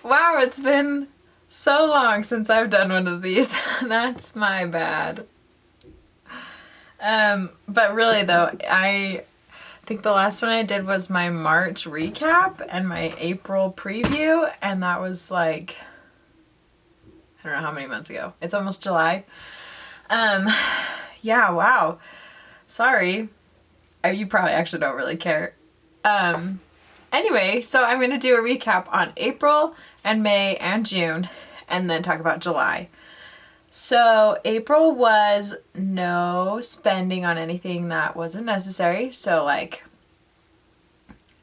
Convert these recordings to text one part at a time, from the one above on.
Wow, it's been so long since I've done one of these. That's my bad. But really though, I think the last one I did was my March recap and my April preview, and that was like, I don't know how many months ago. It's almost July. Yeah, wow. Sorry. You probably actually don't really care. Anyway, so I'm going to do a recap on April and May and June, and then talk about July. So April was no spending on anything that wasn't necessary. So like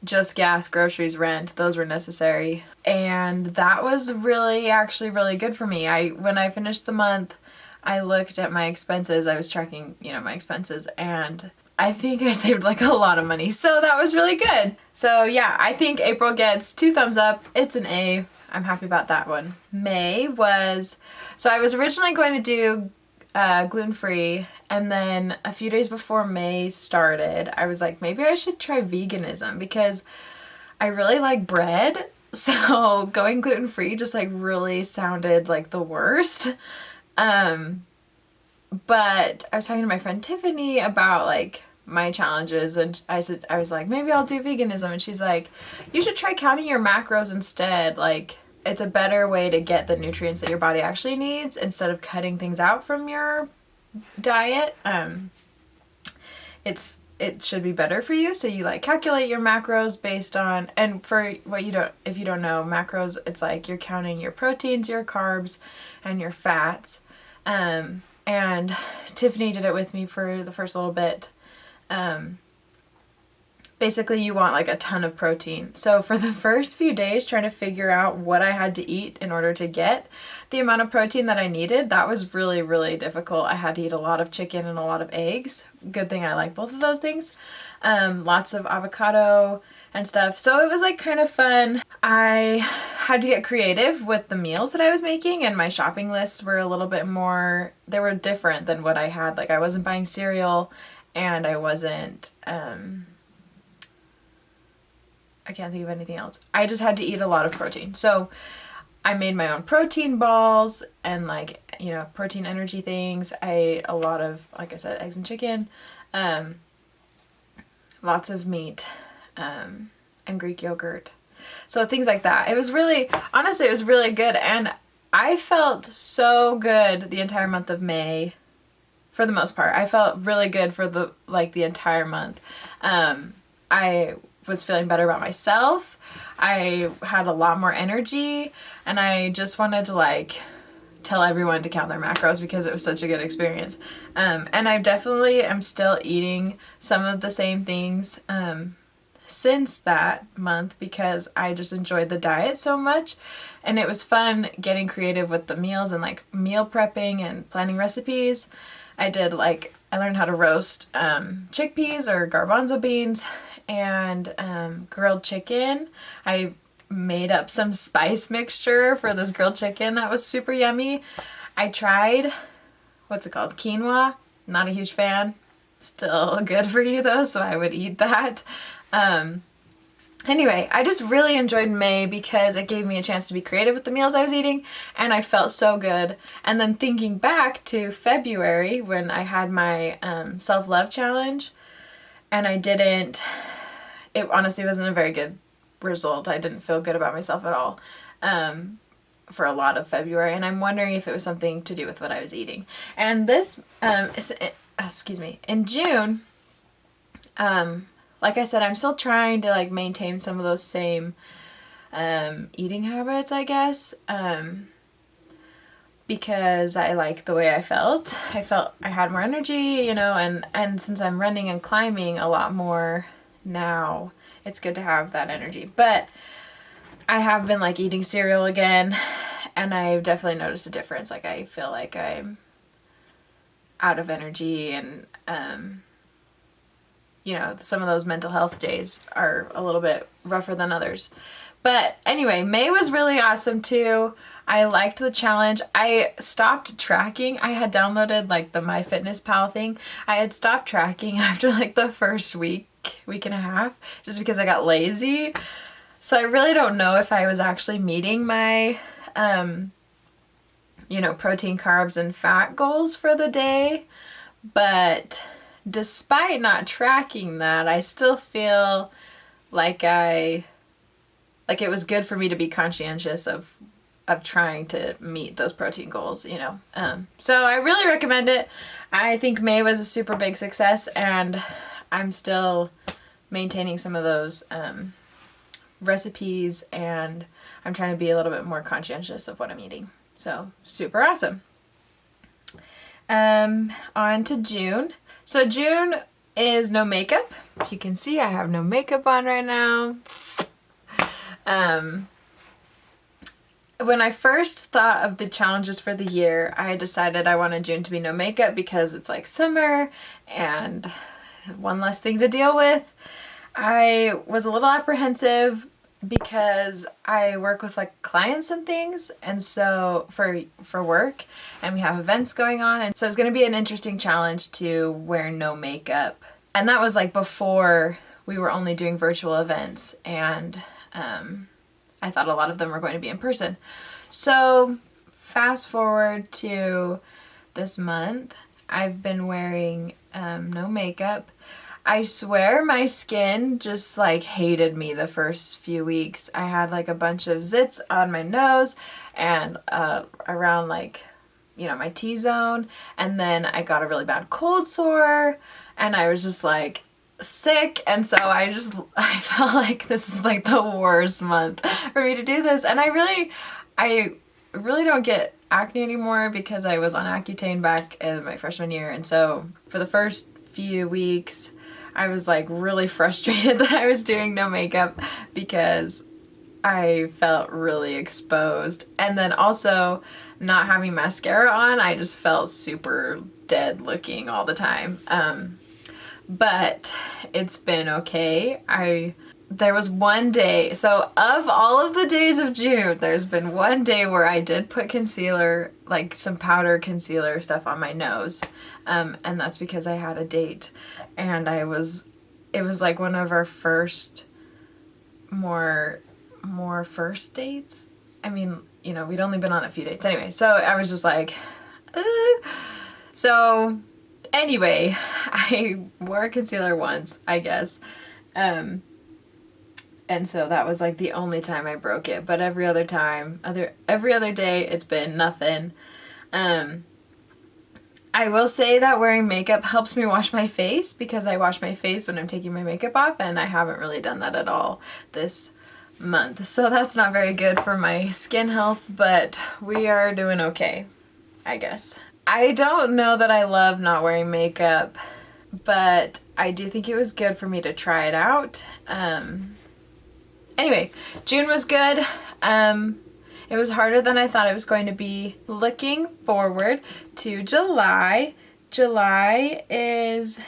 just gas, groceries, rent, those were necessary. And that was actually really good for me. When I finished the month, I looked at my expenses. I was tracking, my expenses, and I think I saved like a lot of money. So that was really good. So yeah, I think April gets 2 thumbs up. It's an A. I'm happy about that one. May was, so I was originally going to do gluten-free, and then a few days before May started, I was like, maybe I should try veganism because I really like bread. So going gluten-free just like really sounded like the worst. But I was talking to my friend Tiffany about like my challenges, and I was like, maybe I'll do veganism, and she's like, you should try counting your macros instead. Like, it's a better way to get the nutrients that your body actually needs instead of cutting things out from your diet. It should be better for you. So you like calculate your macros based on, and for what if you don't know macros, it's like you're counting your proteins, your carbs, and your fats. And Tiffany did it with me for the first little bit. Basically you want like a ton of protein. So for the first few days trying to figure out what I had to eat in order to get the amount of protein that I needed, that was really, really difficult. I had to eat a lot of chicken and a lot of eggs. Good thing I like both of those things. Lots of avocado and stuff. So it was like kind of fun. I had to get creative with the meals that I was making, and my shopping lists were a little bit more, they were different than what I had. Like I wasn't buying cereal, and I wasn't, I can't think of anything else. I just had to eat a lot of protein. So I made my own protein balls and like, protein energy things. I ate a lot of, like I said, eggs and chicken, lots of meat, and Greek yogurt. So things like that. It was really, honestly, it was really good. And I felt so good the entire month of May, for the most part. I felt really good for the entire month. I was feeling better about myself. I had a lot more energy, and I just wanted to like tell everyone to count their macros because it was such a good experience. And I definitely am still eating some of the same things since that month because I just enjoyed the diet so much, and it was fun getting creative with the meals and like meal prepping and planning recipes. I learned how to roast chickpeas or garbanzo beans and grilled chicken. I made up some spice mixture for this grilled chicken that was super yummy. I tried, what's it called? Quinoa. Not a huge fan. Still good for you though, so I would eat that. Anyway, I just really enjoyed May because it gave me a chance to be creative with the meals I was eating, and I felt so good. And then thinking back to February when I had my self-love challenge, and it honestly wasn't a very good result. I didn't feel good about myself at all for a lot of February, and I'm wondering if it was something to do with what I was eating. And this, in June, like I said, I'm still trying to like maintain some of those same eating habits, I guess, because I like the way I felt. I felt I had more energy, and since I'm running and climbing a lot more now, it's good to have that energy. But I have been like eating cereal again, and I've definitely noticed a difference. Like I feel like I'm out of energy, and some of those mental health days are a little bit rougher than others. But anyway, May was really awesome too. I liked the challenge. I stopped tracking. I had downloaded like the MyFitnessPal thing. I had stopped tracking after like the first week and a half, just because I got lazy. So I really don't know if I was actually meeting my, protein, carbs, and fat goals for the day. But despite not tracking that, I still feel like it was good for me to be conscientious of trying to meet those protein goals, So I really recommend it. I think May was a super big success, and I'm still maintaining some of those recipes, and I'm trying to be a little bit more conscientious of what I'm eating. So super awesome. On to June. So June is no makeup. If you can see, I have no makeup on right now. When I first thought of the challenges for the year, I decided I wanted June to be no makeup because it's like summer and one less thing to deal with. I was a little apprehensive because I work with like clients and things, and so for work, and we have events going on, and so it's going to be an interesting challenge to wear no makeup. And that was like before we were only doing virtual events, and I thought a lot of them were going to be in person. So fast forward to this month, I've been wearing no makeup. I swear my skin just like hated me the first few weeks. I had like a bunch of zits on my nose and around like, my T-zone. And then I got a really bad cold sore, and I was just like sick. And so I felt like this is like the worst month for me to do this. And I really don't get acne anymore because I was on Accutane back in my freshman year. And so for the first few weeks, I was like really frustrated that I was doing no makeup because I felt really exposed. And then also not having mascara on, I just felt super dead looking all the time. But it's been okay. There was one day, so of all of the days of June, there's been one day where I did put concealer, like some powder concealer stuff on my nose. And that's because I had a date, and it was like one of our first more first dates. I mean, we'd only been on a few dates anyway, so I was just like, So anyway, I wore concealer once, I guess. And so that was like the only time I broke it, but every other day it's been nothing. I will say that wearing makeup helps me wash my face because I wash my face when I'm taking my makeup off, and I haven't really done that at all this month. So that's not very good for my skin health, but we are doing okay, I guess. I don't know that I love not wearing makeup, but I do think it was good for me to try it out. Anyway, June was good. It was harder than I thought it was going to be. Looking forward to July. July is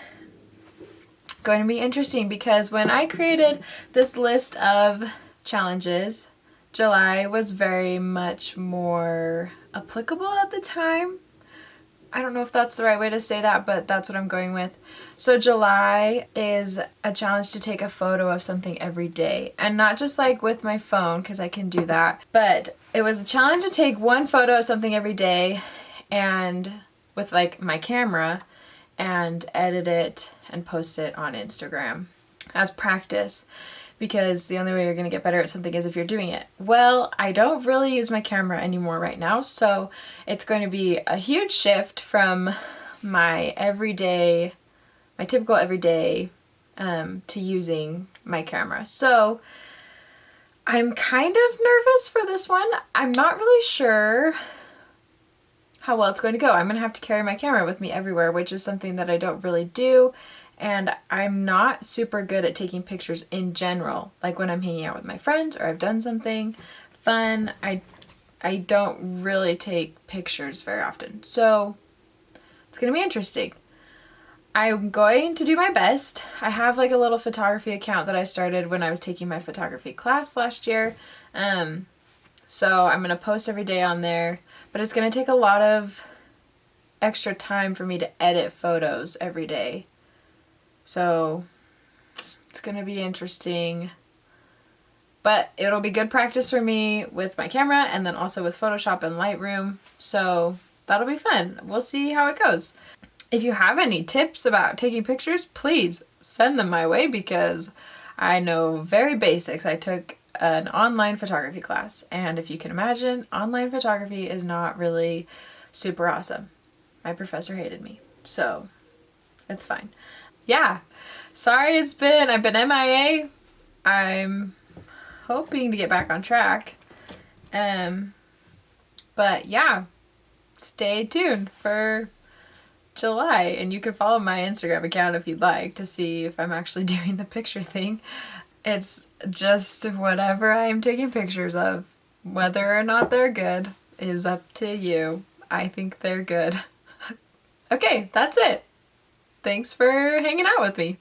going to be interesting because when I created this list of challenges, July was very much more applicable at the time. I don't know if that's the right way to say that, but that's what I'm going with. So July is a challenge to take a photo of something every day, and not just like with my phone, because I can do that, but it was a challenge to take one photo of something every day and with like my camera and edit it and post it on Instagram as practice, because the only way you're going to get better at something is if you're doing it. Well, I don't really use my camera anymore right now, so it's going to be a huge shift from my typical everyday to using my camera. So I'm kind of nervous for this one. I'm not really sure how well it's going to go. I'm going to have to carry my camera with me everywhere, which is something that I don't really do. And I'm not super good at taking pictures in general. Like when I'm hanging out with my friends or I've done something fun, I don't really take pictures very often. So it's going to be interesting. I'm going to do my best. I have like a little photography account that I started when I was taking my photography class last year. So I'm going to post every day on there, but it's going to take a lot of extra time for me to edit photos every day. So it's going to be interesting But it'll be good practice for me with my camera and then also with Photoshop and Lightroom. So that'll be fun. We'll see how it goes. If you have any tips about taking pictures, please send them my way because I know very basics. I took an online photography class, and if you can imagine, online photography is not really super awesome. My professor hated me, so it's fine. Yeah, sorry I've been MIA. I'm hoping to get back on track. But yeah, stay tuned for July, and you can follow my Instagram account if you'd like to see if I'm actually doing the picture thing. It's just whatever I'm taking pictures of. Whether or not they're good is up to you. I think they're good. Okay, that's it. Thanks for hanging out with me.